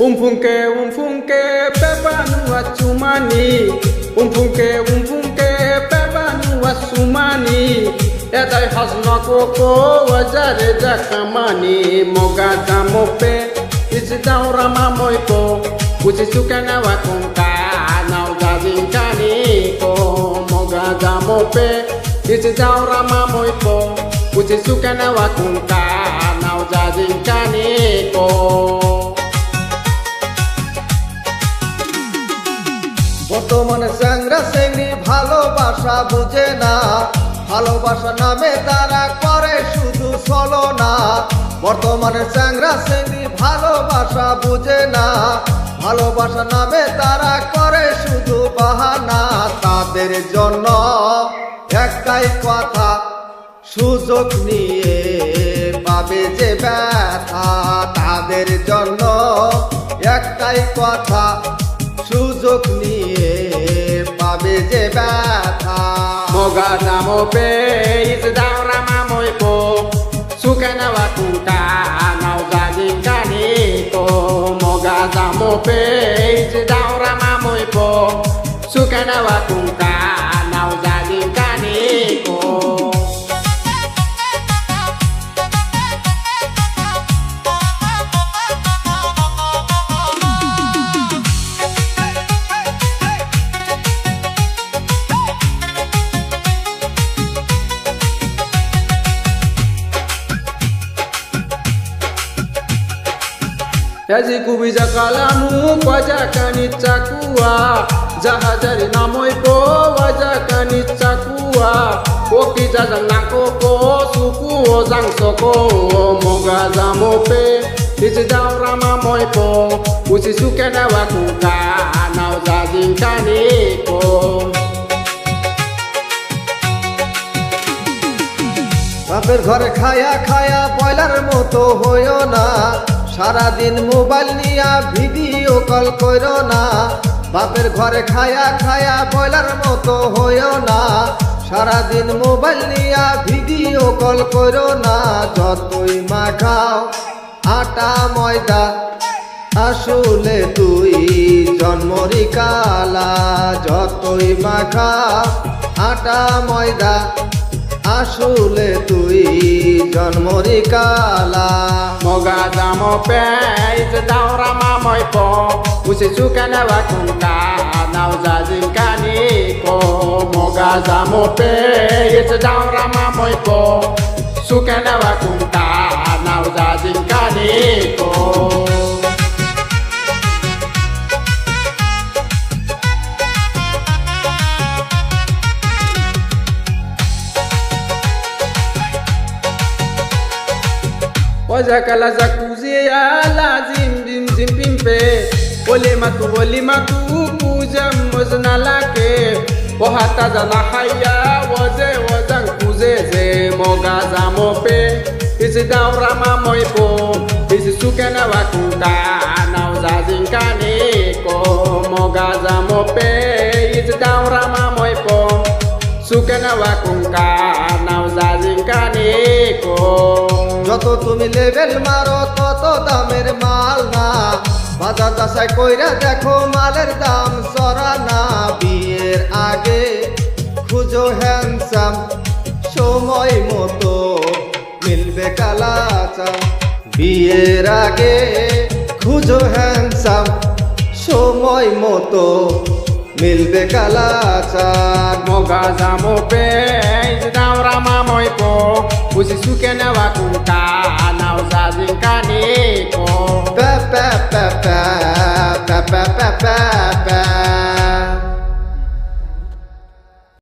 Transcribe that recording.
Umfunke pepanu achumani. Umfunke pepanu asumani. Edai hasna koko wajare jakamani. Moga jamope isidaura mamoipo. Usisukana wakunka nau jazinkani ko. Moga jamope isidaura mamoipo. Usisukana wakunka nau jazinkani ko. বর্তমানে চ্যাংরা চ্যাংড়ি ভালোবাসা বুঝে না, ভালোবাসা নামে তারা করে শুধু ছলনা। বর্তমানে চ্যাংরা চ্যাংড়ি ভালোবাসা বুঝে না, ভালোবাসা নামে তারা করে শুধু বাহানা। তাদের জন্য একটাই কথা, সুযোগ নিয়ে পাবে যে ব্যথা। তাদের জন্য একটাই কথা, সুযোগ নিয়ে পাবে যে ব্যথা। Moga jamope isidaura mamoipo. Sukana wakunka nau jazinkani ko. Moga jamope isidaura mamoipo. Sukana wakunka nau jazinkani ko. Yazi kubiza kalamu kwaja kanichakua. Jahajari namoipo waja kanichakua. Koki jajang nakoko suku ozang soko. Moga jamope isidaura mamoipo. Usisukana wakunka nau jazinkani ko. বাপের ঘরে খায়া খায়া boiler মতো হইও না, সারাদিন mobile নিয়া video call করো না। বাপের ঘরে খায়া খায়া বয়লার মতো হইও না, সারাদিন মোবাইল নিয়া ভিডিও কল করো না। যতই মাখাও আটা ময়দা, আসলে তুই জন্মরি কালা। যতই মাখাও আটা ময়দা, আসলে তুই জন্মরি কালা। Moga jamope isidaura mamoipo. Usisukana wakunka nau jazinkani ko. Moga jamope isidaura mamoipo. Sukana wakunka nau jazinkani ko. Waja kala zakuzi ala zim zim pimpe. Ole matu kuja mozna lake. Wahata zana haya waze wazang kuzeze. Moga jamope isidaura mamoipo. Isisukana wakunka nau jazinkani ko. Moga jamope isidaura mamoipo. Sukana wakunka nau jazinkani ko. যত তুমি level মারো তত দামের মাল না, বাজার দশায় কইরা দেখো মালের দাম চড়া না। বিয়ের আগে খুঁজো হ্যান্ডসাম, সময় মতো মিলবে কালাচা। বিয়ের আগে খুঁজো হ্যান্ডসাম, সময় মতো মিলবে কালাচা। Moga jamope isidaura mamoipo. Usisukana wakunka nau jazinkani ko. Pa pa pa pa pa pa pa pa.